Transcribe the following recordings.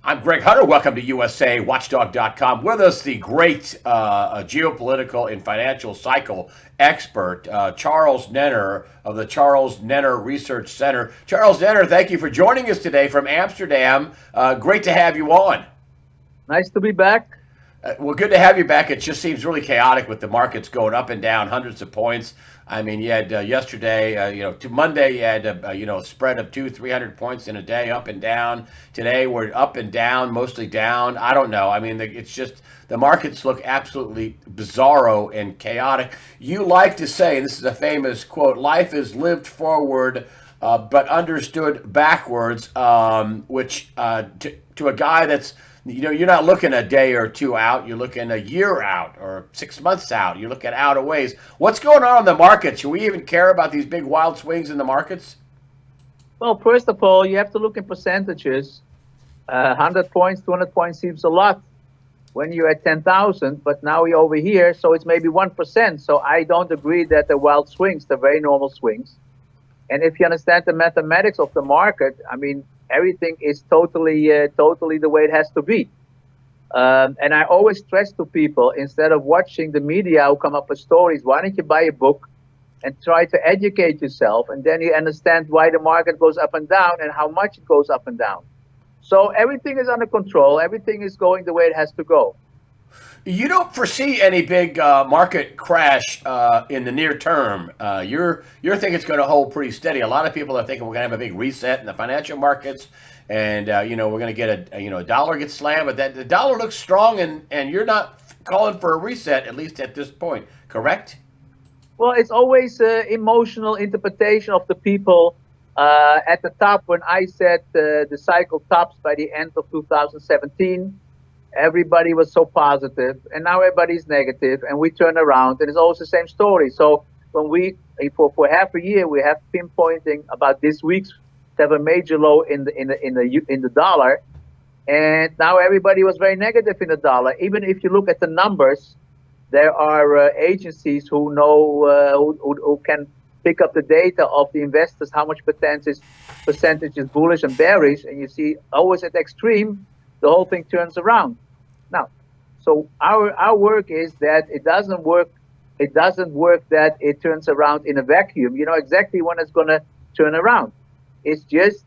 I'm Greg Hunter. Welcome to USAWatchdog.com. With us, the great geopolitical and financial cycle expert, Charles Nenner of the Charles Nenner Research Center. Charles Nenner, thank you for joining us today from Amsterdam. Great to have you on. Nice to be back. Well, good to have you back. It just seems really chaotic with the markets going up and down hundreds of points. I mean, you had yesterday, to Monday, you had a spread of 200-300 points in a day, up and down. Today, we're up and down, mostly down. I don't know. I mean, it's just the markets look absolutely bizarro and chaotic. You like to say, and this is a famous quote, life is lived forward, but understood backwards, which to a guy that's, you're not looking a day or two out. You're looking a year out or 6 months out. You're looking out a ways. What's going on in the market? Should we even care about these big wild swings in the markets? Well, first of all, you have to look in percentages. 100 points, 200 points seems a lot when you're at 10,000, but now you're over here, so it's maybe 1%. So I don't agree that they're wild swings. They're very normal swings. And if you understand the mathematics of the market, I mean, everything is totally the way it has to be. And I always stress to people, instead of watching the media who come up with stories, why don't you buy a book and try to educate yourself, and then you understand why the market goes up and down and how much it goes up and down. So everything is under control. Everything is going the way it has to go. You don't foresee any big market crash in the near term. You're thinking it's going to hold pretty steady. A lot of people are thinking we're going to have a big reset in the financial markets, and we're going to get a dollar gets slammed, but that the dollar looks strong, and you're not calling for a reset, at least at this point, correct? Well, it's always emotional interpretation of the people at the top. When I said the cycle tops by the end of 2017. Everybody was so positive, and now everybody's negative, and we turn around, and it's always the same story. So when we, for half a year, we have pinpointing about this week's to have a major low in the dollar, and now everybody was very negative in the dollar. Even if you look at the numbers, there are agencies who know who can pick up the data of the investors, how much percentage is bullish and bearish, and you see always at the extreme. The whole thing turns around. Now, so our work is that it doesn't work. It doesn't work that it turns around in a vacuum. You know exactly when it's going to turn around. It's just,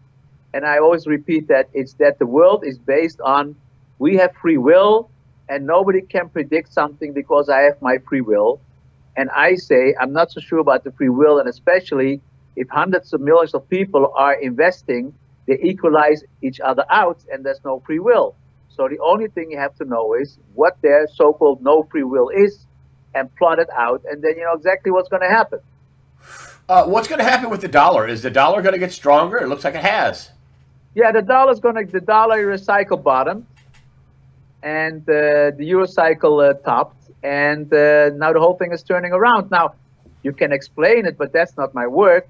and I always repeat that, it's that the world is based on we have free will, and nobody can predict something because I have my free will. And I say I'm not so sure about the free will, and especially if hundreds of millions of people are investing, they equalize each other out, and there's no free will. So the only thing you have to know is what their so-called no free will is, and plot it out, and then you know exactly what's going to happen. What's going to happen with the dollar? Is the dollar going to get stronger? It looks like it has. Yeah, the dollar cycle bottomed, and the euro cycle topped, and now the whole thing is turning around. Now, you can explain it, but that's not my work.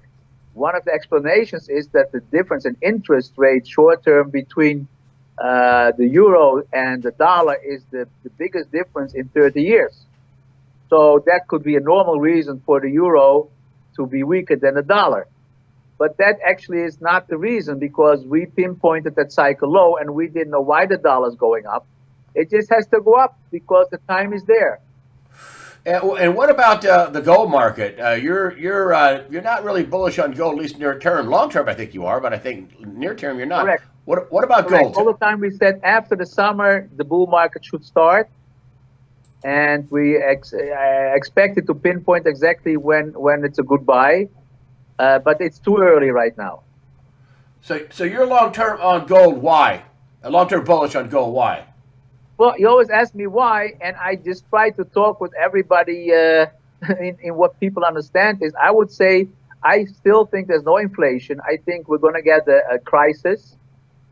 One of the explanations is that the difference in interest rate short term between the euro and the dollar is the biggest difference in 30 years. So that could be a normal reason for the euro to be weaker than the dollar. But that actually is not the reason, because we pinpointed that cycle low and we didn't know why the dollar is going up. It just has to go up because the time is there. And what about the gold market? You're not really bullish on gold, at least near term. Long term, I think you are, but I think near term you're not. Correct. What about Correct. gold? All the time we said after the summer the bull market should start, and we expected to pinpoint exactly when it's a good buy, but it's too early right now. So you're long term on gold. Why? Long term bullish on gold. Why? Well, you always ask me why, and I just try to talk with everybody in what people understand is. I would say I still think there's no inflation. I think we're going to get a crisis,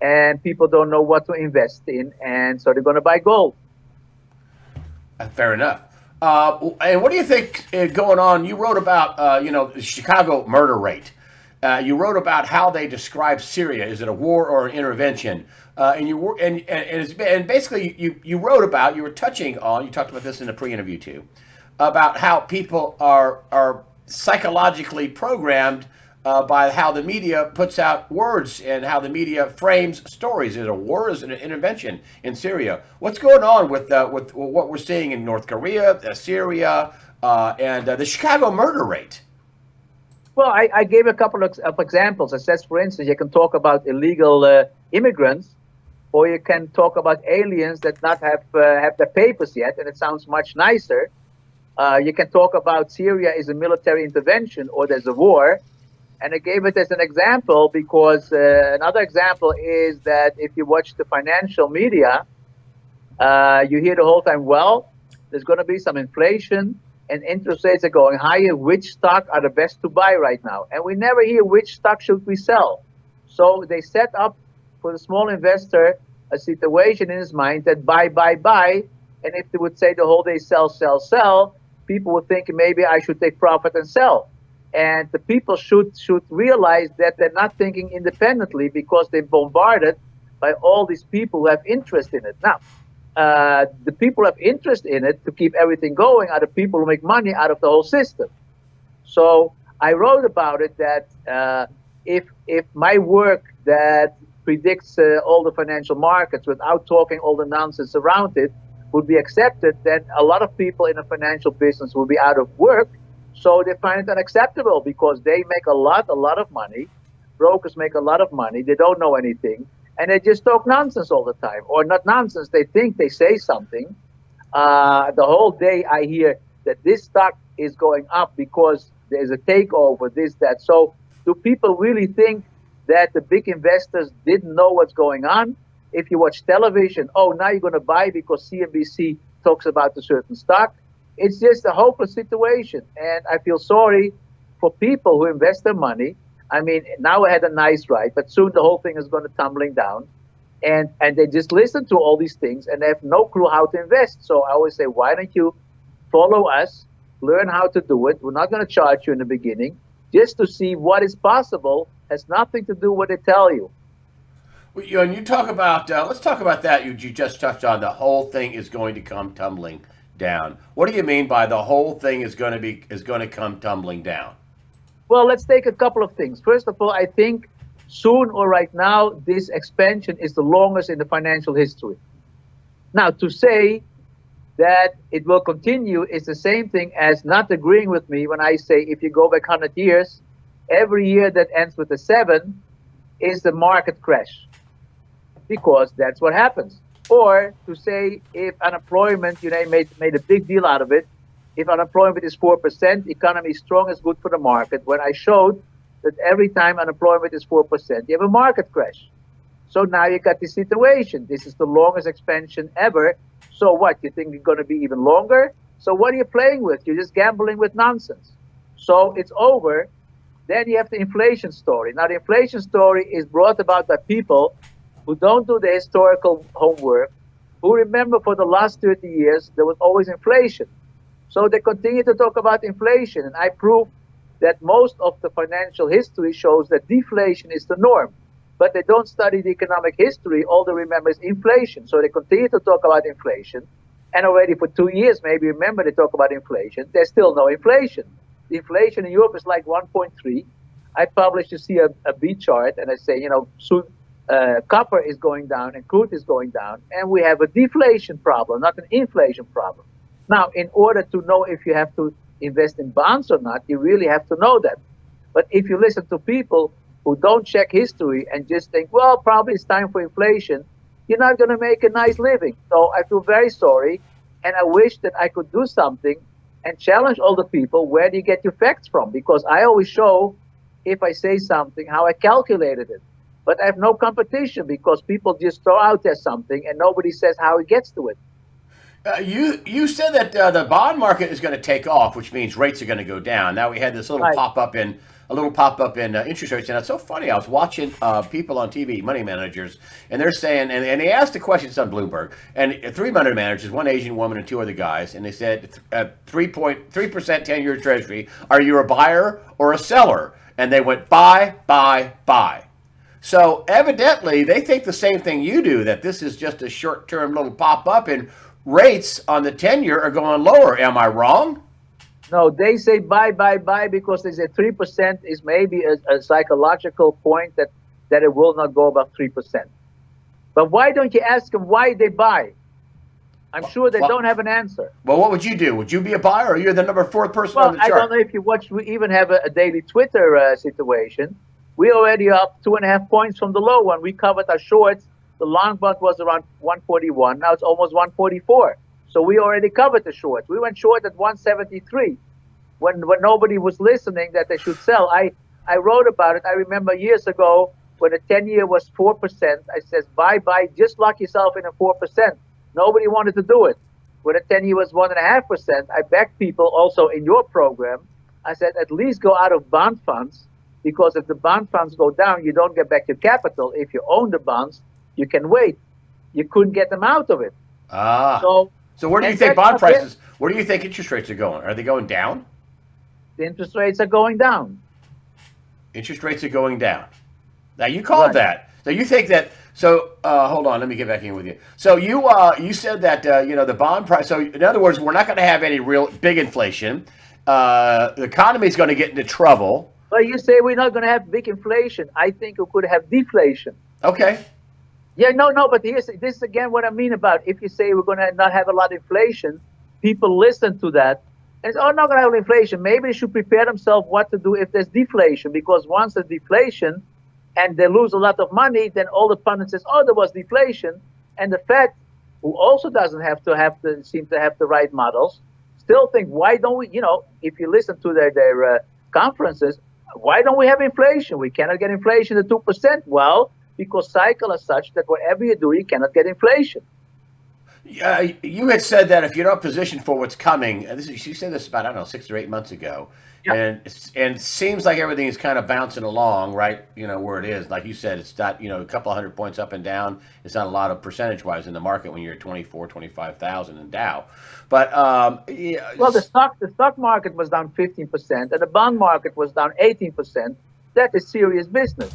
and people don't know what to invest in, and so they're going to buy gold. Fair enough. And what do you think going on? You wrote about the Chicago murder rate. You wrote about how they describe Syria. Is it a war or an intervention? And basically you wrote about, you were touching on, you talked about this in the pre-interview too, about how people are psychologically programmed by how the media puts out words and how the media frames stories. Is it a war? Is it an intervention in Syria? What's going on with what we're seeing in North Korea, Syria, and the Chicago murder rate? Well, I gave a couple of examples. I said, for instance, you can talk about illegal immigrants, or you can talk about aliens that not have their papers yet, and it sounds much nicer. You can talk about Syria is a military intervention or there's a war. And I gave it as an example because another example is that if you watch the financial media, you hear the whole time, well, there's going to be some inflation and interest rates are going higher. Which stock are the best to buy right now? And we never hear which stock should we sell. So they set up for the small investor a situation in his mind that buy, buy, buy. And if they would say the whole day sell, sell, sell, people would think maybe I should take profit and sell. And the people should realize that they're not thinking independently because they're bombarded by all these people who have interest in it. Now, the people who have interest in it to keep everything going are the people who make money out of the whole system. So I wrote about it that if my work that predicts all the financial markets without talking all the nonsense around it would be accepted, then a lot of people in the financial business will be out of work. So they find it unacceptable because they make a lot of money. Brokers make a lot of money. They don't know anything. And they just talk nonsense all the time. Or not nonsense, they think they say something. The whole day I hear that this stock is going up because there's a takeover, this, that. So do people really think that the big investors didn't know what's going on? If you watch television, oh, now you're going to buy because CNBC talks about a certain stock. It's just a hopeless situation. And I feel sorry for people who invest their money. I mean, now I had a nice ride, but soon the whole thing is going to tumbling down. And they just listen to all these things and they have no clue how to invest. So I always say, why don't you follow us, learn how to do it. We're not going to charge you in the beginning. Just to see what is possible has nothing to do with what they tell you. Well, and you talk about, let's talk about that. You just touched on the whole thing is going to come tumbling down. What do you mean by the whole thing is going to come tumbling down? Well, let's take a couple of things. First of all, I think soon or right now, this expansion is the longest in the financial history. Now, to say that it will continue is the same thing as not agreeing with me when I say if you go back 100 years, every year that ends with a 7 is the market crash, because that's what happens. Or to say if unemployment, made a big deal out of it, if unemployment is 4%, economy is strong, is good for the market. When I showed that every time unemployment is 4%, you have a market crash. So now you got this situation. This is the longest expansion ever. So what? You think it's going to be even longer? So what are you playing with? You're just gambling with nonsense. So it's over. Then you have the inflation story. Now the inflation story is brought about by people who don't do the historical homework, who remember for the last 30 years there was always inflation. So they continue to talk about inflation. And I prove that most of the financial history shows that deflation is the norm. But they don't study the economic history. All they remember is inflation. So they continue to talk about inflation. And already for 2 years, maybe remember they talk about inflation. There's still no inflation. The inflation in Europe is like 1.3. I published, you see, a B chart, and I say, soon copper is going down and crude is going down. And we have a deflation problem, not an inflation problem. Now, in order to know if you have to invest in bonds or not, you really have to know that. But if you listen to people who don't check history and just think, well, probably it's time for inflation, you're not going to make a nice living. So I feel very sorry, and I wish that I could do something and challenge all the people, where do you get your facts from? Because I always show, if I say something, how I calculated it. But I have no competition because people just throw out there something and nobody says how it gets to it. You said that the bond market is going to take off, which means rates are going to go down. Now we had this little pop up in interest rates, and it's so funny. I was watching people on TV, money managers, and they're saying, and they asked the question on Bloomberg, and 3 money managers, one Asian woman and 2 other guys, and they said 3% 10-year Treasury. Are you a buyer or a seller? And they went buy, buy, buy. So evidently they think the same thing you do, that this is just a short-term little pop up, and rates on the 10-year are going lower. Am I wrong? No, they say buy, buy, buy because they say 3% is maybe a psychological point that it will not go above 3%. But why don't you ask them why they buy? I'm sure they don't have an answer. Well, what would you do? Would you be a buyer, or you're the number 4th person on Well, the I don't chart? know if you watch. We even have a daily Twitter situation. We already up 2.5 points from the low one. We covered our shorts. The long bond was around 141. Now it's almost 144. So we already covered the shorts. We went short at 173 when nobody was listening that they should sell. I wrote about it. I remember years ago when the 10-year was 4%. I says buy, just lock yourself in at 4%. Nobody wanted to do it. When the 10-year was 1.5%, I begged people also in your program. I said at least go out of bond funds, because if the bond funds go down, you don't get back your capital. If you own the bonds, you can wait. You couldn't get them out of it. Ah. So where do you think bond prices? Where do you think interest rates are going? Are they going down? The interest rates are going down. Interest rates are going down. Now you called that. So you think that? So hold on, let me get back in with you. So you said that the bond price. So in other words, we're not going to have any real big inflation. The economy is going to get into trouble. Well, you say we're not going to have big inflation. I think we could have deflation. Okay. Yeah, no, but this is again what I mean about if you say we're going to not have a lot of inflation, people listen to that and say, oh, not going to have inflation. Maybe they should prepare themselves what to do if there's deflation, because once there's deflation and they lose a lot of money, then all the pundits says, oh, there was deflation. And the Fed, who also doesn't seem to have the right models, still think, why don't we, if you listen to their conferences, why don't we have inflation? We cannot get inflation to 2%. Well, because cycle is such that whatever you do, you cannot get inflation. You had said that if you're not positioned for what's coming, and you said this about, I don't know, 6 or 8 months ago, and it seems like everything is kind of bouncing along, right? Where it is. Like you said, it's not, a couple of 100 points up and down. It's not a lot of percentage-wise in the market when you're at 24, 25,000 in Dow. But well, the stock market was down 15%, and the bond market was down 18%. That is serious business.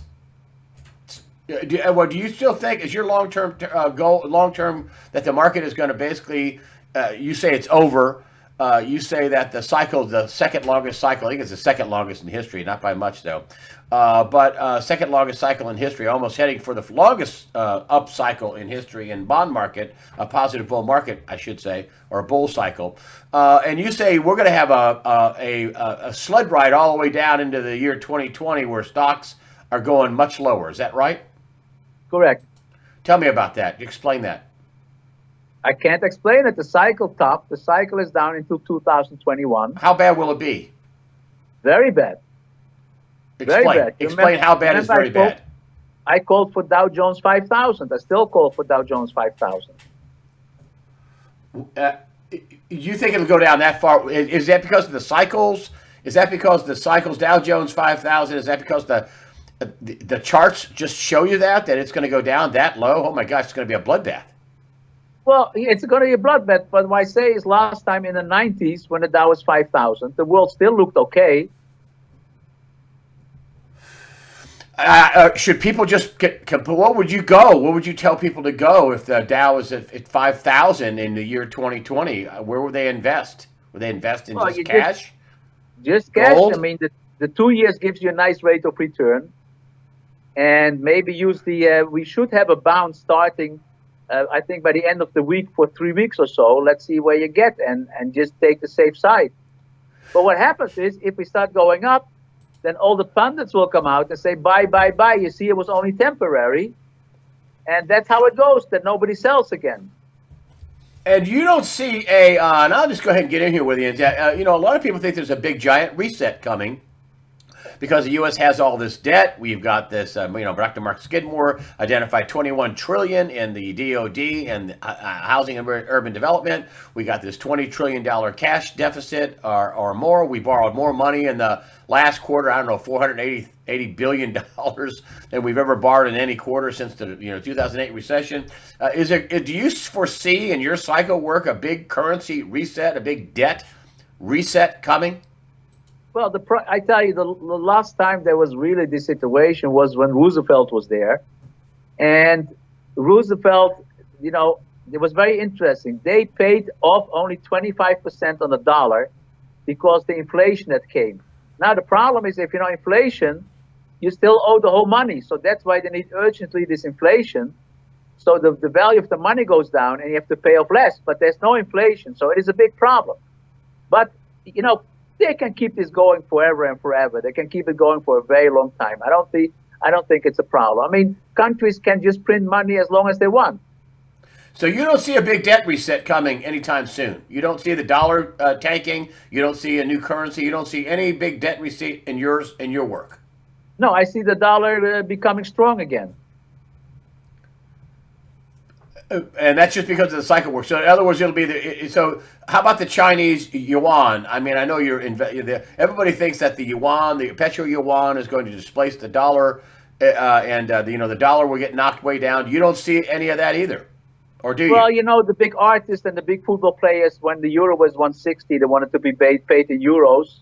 Do you still think is your long-term goal, that the market is going to basically, you say it's over, you say that the second longest cycle, I think it's the second longest in history, not by much though, but second longest cycle in history, almost heading for the longest up cycle in history in bond market, a positive bull market, I should say, or a bull cycle. And you say we're going to have a sled ride all the way down into the year 2020 where stocks are going much lower. Is that right? Correct. Tell me about that. Explain that. I can't explain it. The cycle topped. The cycle is down until 2021. How bad will it be? Very bad. Explain. Very bad. Explain how bad is very bad. I called for Dow Jones 5,000. I still call for Dow Jones 5,000. You think it'll go down that far? Is that because of the cycles? Is that because the cycles Dow Jones 5,000? Is that because the charts just show you that it's going to go down that low? Oh my gosh, it's going to be a bloodbath. Well, it's going to be a bloodbath. But what I say is last time in the 90s when the Dow was 5,000, the world still looked okay. Should people just what would you go? What would you tell people to go if the Dow is at 5,000 in the year 2020? Where would they invest? Would they invest in just cash? Just cash. Gold? I mean, the 2 years gives you a nice rate of return. And maybe use we should have a bounce starting, I think, by the end of the week for 3 weeks or so. Let's see where you get and just take the safe side. But what happens is if we start going up, then all the pundits will come out and say, buy, buy, buy. You see, it was only temporary. And that's how it goes, that nobody sells again. And you don't see and I'll just go ahead and get in here with you. A lot of people think there's a big giant reset coming because the U.S. has all this debt. We've got this, Dr. Mark Skidmore identified $21 trillion in the DOD and housing and urban development. We got this $20 trillion cash deficit or more. We borrowed more money in the last quarter, I don't know, $480 billion than we've ever borrowed in any quarter since the 2008 recession. Do you foresee in your cycle work a big currency reset, a big debt reset coming? Well, I tell you, the last time there was really this situation was when Roosevelt was there. And Roosevelt, it was very interesting. They paid off only 25% on the dollar. because the inflation that came. Now the problem is if you know inflation, you still owe the whole money. So that's why they need urgently this inflation. So the value of the money goes down and you have to pay off less, but there's no inflation. So it is a big problem. But, you know, they can keep this going forever and forever. They can keep it going for a very long time. I don't think it's a problem. I mean, countries can just print money as long as they want. So you don't see a big debt reset coming anytime soon. You don't see the dollar tanking. You don't see a new currency. You don't see any big debt reset in your work. No, I see the dollar becoming strong again. And that's just because of the cycle work. So in other words, it'll be so. How about the Chinese yuan? I mean, I know everybody thinks that the yuan, the petro yuan, is going to displace the dollar, and the dollar will get knocked way down. You don't see any of that either, or do you? Well, you know, the big artists and the big football players, when the euro was 160, they wanted to be paid in euros.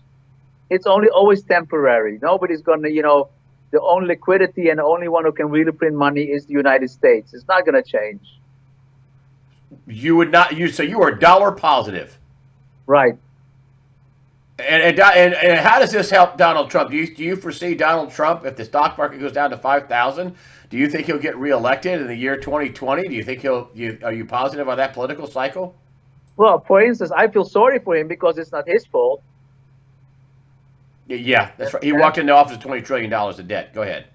It's always temporary. Nobody's gonna, the only liquidity and the only one who can really print money is the United States. It's not gonna change. You would not. So you are dollar positive, right? And how does this help Donald Trump? Do you foresee Donald Trump, if the stock market goes down to 5,000, do you think he'll get reelected in the year 2020? Do you think are you positive on that political cycle? Well, for instance, I feel sorry for him because it's not his fault. Yeah, that's right. He walked into office with $20 trillion of debt. Go ahead.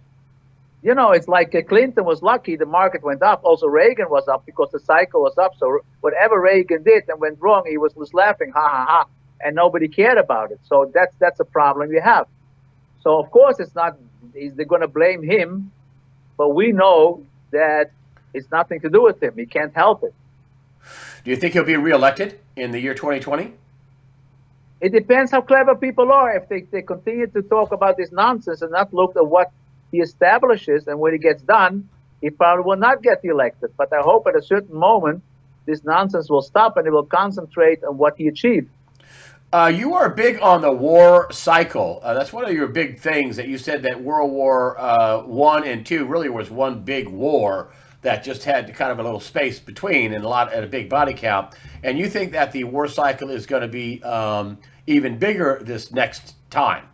You know, it's like Clinton was lucky. The market went up. Also, Reagan was up because the cycle was up. So whatever Reagan did and went wrong, he was laughing, ha, ha, ha. And nobody cared about it. So that's a problem you have. So, of course, they're going to blame him. But we know that it's nothing to do with him. He can't help it. Do you think he'll be reelected in the year 2020? It depends how clever people are. If they continue to talk about this nonsense and not look at what he establishes and when he gets done, he probably will not get elected. But I hope at a certain moment this nonsense will stop and it will concentrate on what he achieved. You are big on the war cycle. That's one of your big things that you said that World War I and II really was one big war that just had kind of a little space between and a big body count. And you think that the war cycle is going to be even bigger this next time.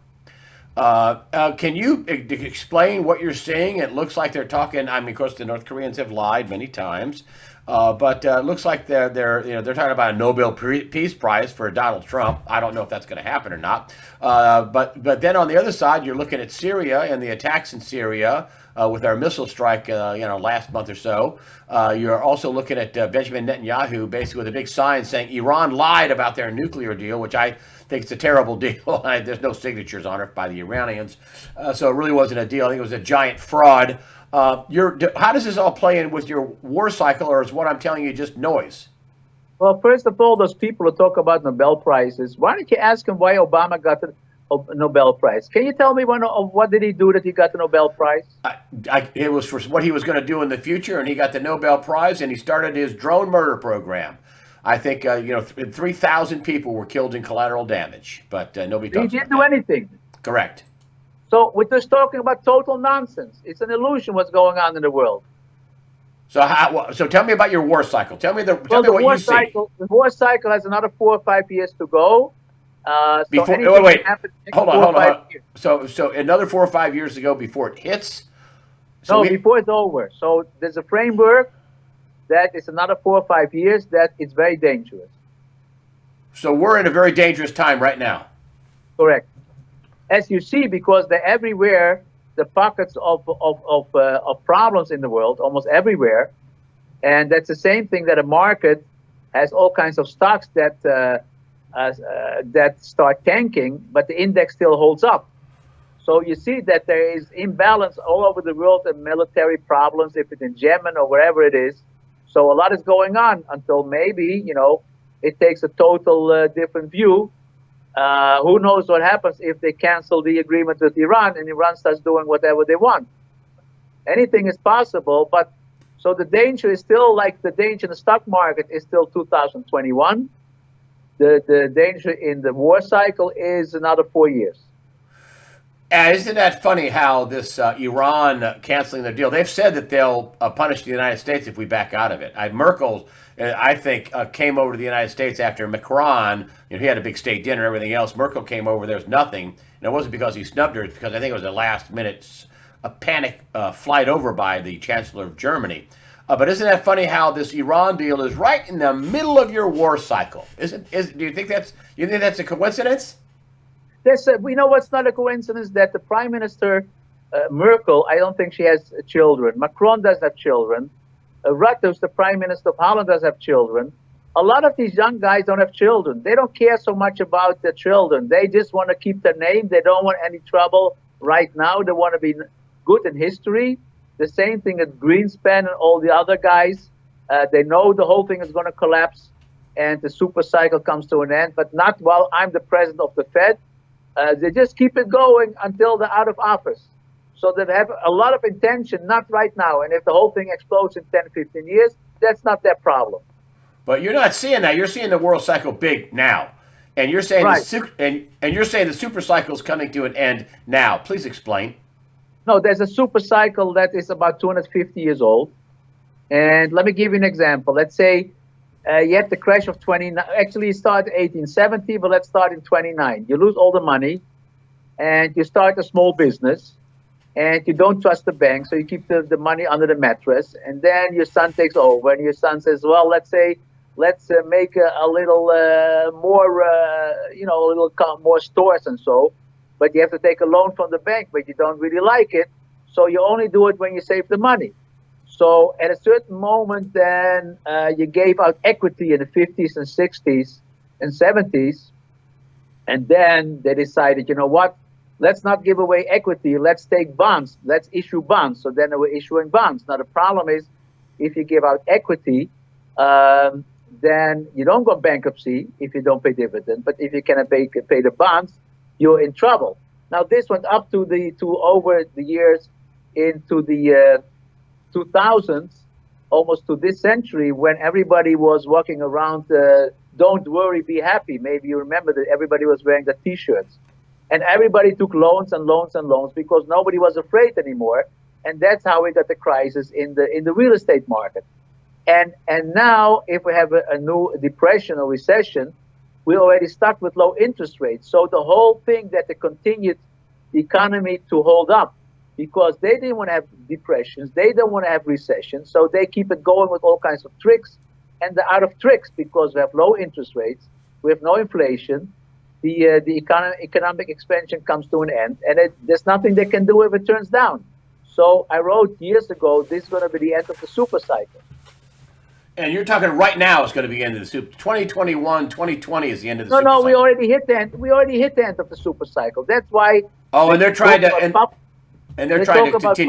Can you explain what you're seeing? It looks like they're talking. I mean, of course, the North Koreans have lied many times, but it looks like they're talking about a Nobel Peace Prize for Donald Trump. I don't know if that's going to happen or not. But then on the other side, you're looking at Syria and the attacks in Syria with our missile strike, last month or so. You're also looking at Benjamin Netanyahu basically with a big sign saying Iran lied about their nuclear deal, which I think it's a terrible deal. There's no signatures on it by the Iranians. So it really wasn't a deal. I think it was a giant fraud. How does this all play in with your war cycle, or is what I'm telling you just noise? Well, first of all, those people who talk about Nobel Prizes, why don't you ask them why Obama got the Nobel Prize? Can you tell me what did he do that he got the Nobel Prize? It was for what he was going to do in the future, and he got the Nobel Prize, and he started his drone murder program. I think 3,000 people were killed in collateral damage, but nobody talks about that. He didn't do anything. Correct. So we're just talking about total nonsense. It's an illusion what's going on in the world. So tell me about your war cycle. Tell me what you see. The war cycle has another 4 or 5 years to go. Wait. Hold on. So another 4 or 5 years to go before it hits? Before it's over. So there's a framework that is another 4 or 5 years that it's very dangerous. So we're in a very dangerous time right now. Correct. As you see, because they're everywhere, the pockets of problems in the world, almost everywhere. And that's the same thing that a market has all kinds of stocks that start tanking, but the index still holds up. So you see that there is imbalance all over the world and military problems, if it's in Yemen or wherever it is. So a lot is going on until maybe, it takes a total different view. Who knows what happens if they cancel the agreement with Iran and Iran starts doing whatever they want. Anything is possible, but so the danger is still like the danger in the stock market is still 2021. The danger in the war cycle is another 4 years. And isn't that funny how this Iran canceling the deal? They've said that they'll punish the United States if we back out of it. Merkel, I think, came over to the United States after Macron. He had a big state dinner and everything else. Merkel came over. There was nothing. And it wasn't because he snubbed her. It's because I think it was a last minute panic flight over by the Chancellor of Germany. But isn't that funny how this Iran deal is right in the middle of your war cycle? Do you think that's a coincidence? We know what's not a coincidence that the Prime Minister Merkel, I don't think she has children. Macron does have children. Rutte, who's the Prime Minister of Holland, does have children. A lot of these young guys don't have children. They don't care so much about their children. They just want to keep their name. They don't want any trouble right now. They want to be good in history. The same thing at Greenspan and all the other guys. They know the whole thing is going to collapse and the super cycle comes to an end, but not while I'm the president of the Fed. They just keep it going until they're out of office. So they have a lot of intention, not right now. And if the whole thing explodes in 10, 15 years, that's not their problem. But you're not seeing that. You're seeing the world cycle big now. And you're saying right. and you're saying the super cycle is coming to an end now. Please explain. No, there's a super cycle that is about 250 years old. And let me give you an example. Let's say you have the crash of 29. Actually, it started in 1870, but let's start in 29. You lose all the money, and you start a small business, and you don't trust the bank, so you keep the money under the mattress. And then your son takes over, and your son says, well, let's make a little more, a little more stores and so. But you have to take a loan from the bank, but you don't really like it. So you only do it when you save the money. So at a certain moment, then you gave out equity in the 50s and 60s and 70s. And then they decided, you know what? Let's not give away equity. Let's take bonds. Let's issue bonds. So then they were issuing bonds. Now, the problem is if you give out equity, then you don't go bankruptcy if you don't pay dividend. But if you cannot pay the bonds, you're in trouble. Now, this went up to over the years into the 2000s, almost to this century, when everybody was walking around, don't worry, be happy. Maybe you remember that everybody was wearing the T-shirts. And everybody took loans and loans and loans because nobody was afraid anymore. And that's how we got the crisis in the real estate market. And now, if we have a new depression or recession, we're already stuck with low interest rates. So the whole thing that they continued the economy to hold up, because they didn't want to have depressions, they don't want to have recessions, so they keep it going with all kinds of tricks, and they're out of tricks because we have low interest rates, we have no inflation, the economic expansion comes to an end, and there's nothing they can do if it turns down. So I wrote years ago, this is going to be the end of the super cycle. And you're talking right now it's going to be the end of the super. 2021, 2020 is the end of the super cycle. No, we already hit the end. We already hit the end of the super cycle. That's why. Oh, and they're trying to continue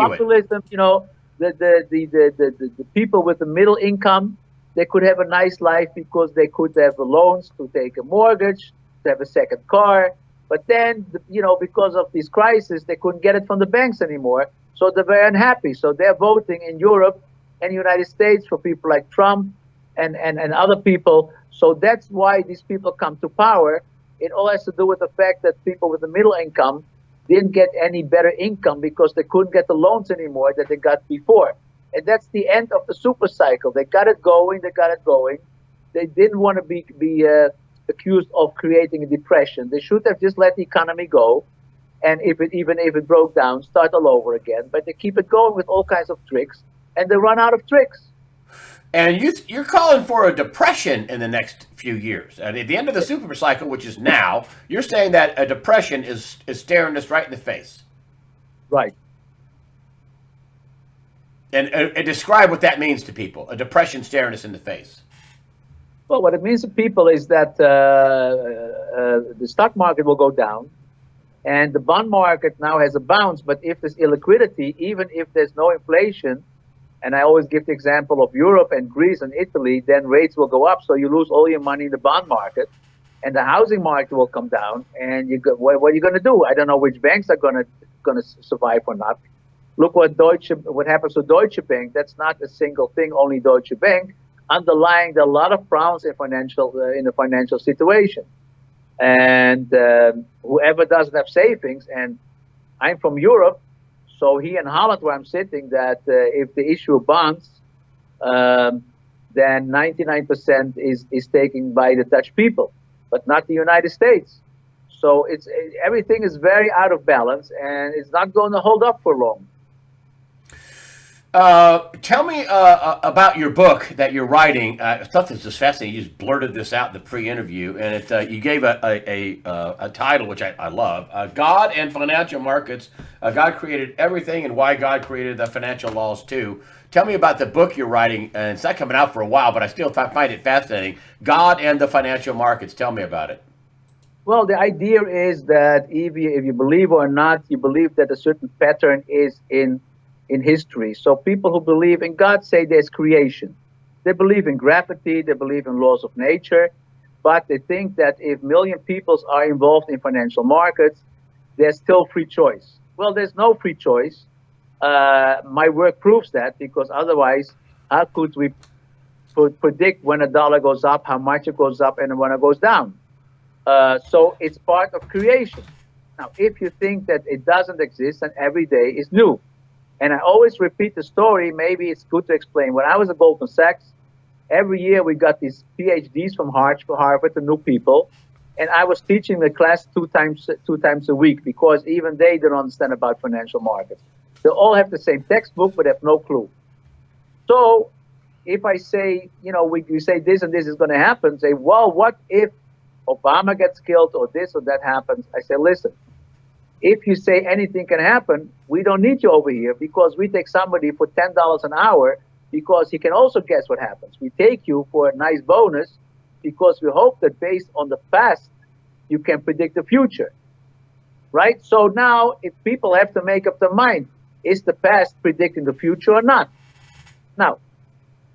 populism. it. The people with the middle income, they could have a nice life because they could have loans to take a mortgage, to have a second car. But then, because of this crisis, they couldn't get it from the banks anymore. So they're very unhappy. So they're voting in Europe and the United States for people like Trump and other people. So that's why these people come to power. It all has to do with the fact that people with the middle income didn't get any better income because they couldn't get the loans anymore that they got before. And that's the end of the super cycle. They got it going. They didn't want to be accused of creating a depression. They should have just let the economy go. And even if it broke down, start all over again. But they keep it going with all kinds of tricks. And they run out of tricks. And you're calling for a depression in the next few years. And at the end of the super cycle, which is now, you're saying that a depression is staring us right in the face. Right. And describe what that means to people, a depression staring us in the face. Well, what it means to people is that the stock market will go down. And the bond market now has a bounce. But if there's illiquidity, even if there's no inflation, and I always give the example of Europe and Greece and Italy, then rates will go up. So you lose all your money in the bond market, and the housing market will come down. And what are you going to do? I don't know which banks are going to survive or not. Look what happens to Deutsche Bank. That's not a single thing, only Deutsche Bank. Underlying, there are a lot of problems in the financial situation. And whoever doesn't have savings, and I'm from Europe, so here in Holland, where I'm sitting, that if they issue bonds, um, then 99% is taken by the Dutch people, but not the United States. So everything is very out of balance, and it's not going to hold up for long. Tell me about your book that you're writing. I thought this was fascinating. You just blurted this out in the pre-interview, and you gave a title which I love: "God and Financial Markets. God created everything, and why God created the financial laws too." Tell me about the book you're writing, and it's not coming out for a while, but I still find it fascinating. God and the Financial Markets. Tell me about it. Well, the idea is that if you believe or not, you believe that a certain pattern is in history. So people who believe in God say there's creation. They believe in gravity, they believe in laws of nature, but they think that if million people are involved in financial markets, there's still free choice. Well, there's no free choice. My work proves that, because otherwise, how could we predict when a dollar goes up, how much it goes up, and when it goes down? So it's part of creation. Now, if you think that it doesn't exist, then every day is new. And I always repeat the story. Maybe it's good to explain. When I was at Goldman Sachs, every year we got these PhDs from Harvard, the new people, and I was teaching the class two times a week, because even they don't understand about financial markets. They all have the same textbook, but have no clue. So if I say, we say this and this is going to happen, say, well, what if Obama gets killed or this or that happens? I say, listen, if you say anything can happen, we don't need you over here, because we take somebody for $10 an hour because he can also guess what happens. We take you for a nice bonus because we hope that based on the past, you can predict the future, right? So now if people have to make up their mind, is the past predicting the future or not? Now,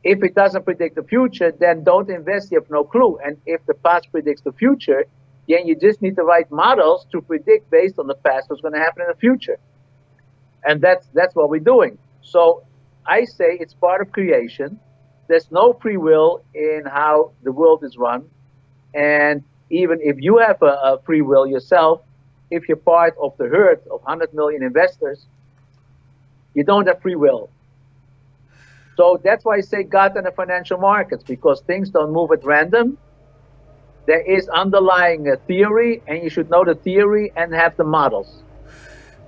if it doesn't predict the future, then don't invest. You have no clue. And if the past predicts the future, then you just need to write models to predict based on the past what's going to happen in the future. And that's what we're doing. So I say it's part of creation. There's no free will in how the world is run. And even if you have a free will yourself, if you're part of the herd of 100 million investors, you don't have free will. So that's why I say God and the financial markets, because things don't move at random. There is underlying theory, and you should know the theory and have the models.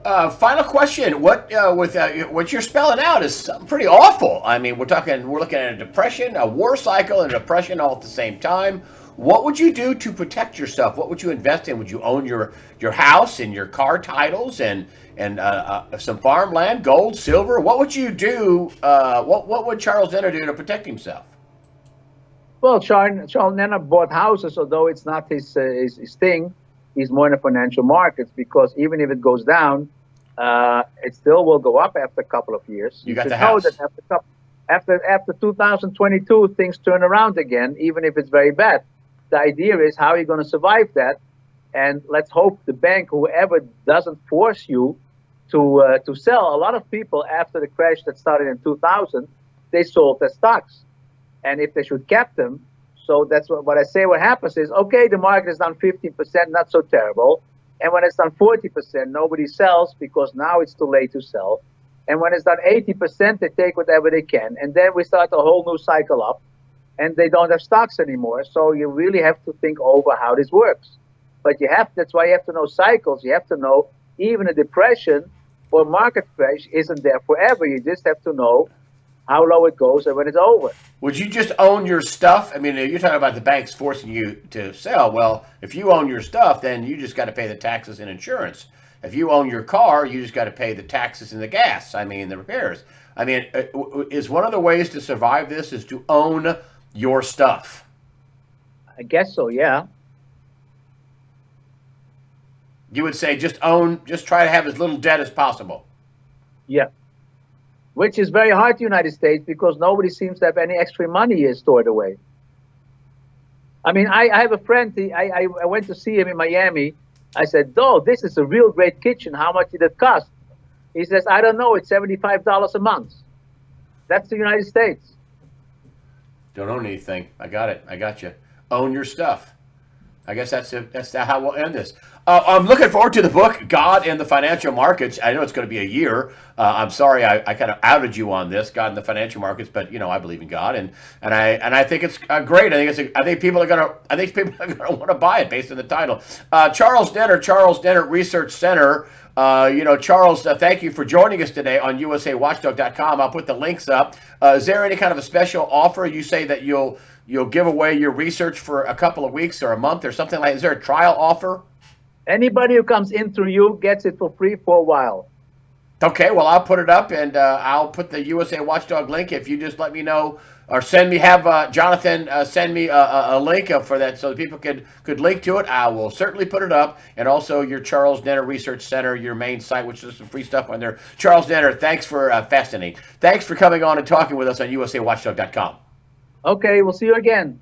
Final question: What what you're spelling out is something pretty awful. I mean, we're looking at a depression, a war cycle, and a depression all at the same time. What would you do to protect yourself? What would you invest in? Would you own your house and your car titles and some farmland, gold, silver? What would you do? What would Charles Nenner do to protect himself? Well, Charles Nenner bought houses, although it's not his thing. He's more in the financial markets, because even if it goes down, it still will go up after a couple of years. You got the house. That after 2022, things turn around again, even if it's very bad. The idea is, how are you going to survive that? And let's hope the bank, whoever, doesn't force you to sell. A lot of people, after the crash that started in 2000, they sold their stocks. And if they should cap them, so that's what I say. What happens is, okay, the market is down 15%, not so terrible. And when it's down 40%, nobody sells, because now it's too late to sell. And when it's down 80%, they take whatever they can. And then we start a whole new cycle up, and they don't have stocks anymore. So you really have to think over how this works. But that's why you have to know cycles. You have to know even a depression or market crash isn't there forever. You just have to know how low it goes and when it's over. Would you just own your stuff? I mean, you're talking about the banks forcing you to sell. Well, if you own your stuff, then you just got to pay the taxes and insurance. If you own your car, you just got to pay the taxes and the gas. I mean, the repairs. I mean, is one of the ways to survive this is to own your stuff? I guess so, yeah. You would say just try to have as little debt as possible. Yeah. Which is very hard in the United States, because nobody seems to have any extra money stored away. I mean, I have a friend, I went to see him in Miami. I said, "Oh, this is a real great kitchen. How much did it cost?" He says, "I don't know. It's $75 a month." That's the United States. Don't own anything. I got it. I got you. Own your stuff. I guess that's how we'll end this. I'm looking forward to the book, God and the Financial Markets. I know it's going to be a year. I'm sorry I kind of outed you on this, God and the Financial Markets, but I believe in God, and I think it's great. I think people are gonna want to buy it based on the title. Charles Nenner Research Center. Charles, thank you for joining us today on USAWatchdog.com. I'll put the links up. Is there any kind of a special offer? You say that you'll give away your research for a couple of weeks or a month or something like that. Is there a trial offer? Anybody who comes in through you gets it for free for a while. Okay, well, I'll put it up, and I'll put the USA Watchdog link if you just let me know, or have Jonathan send me a link for that so that people could link to it. I will certainly put it up, and also your Charles Nenner Research Center, your main site, which is some free stuff on there. Charles Nenner, thanks for fascinating. Thanks for coming on and talking with us on USAWatchdog.com. Okay, we'll see you again.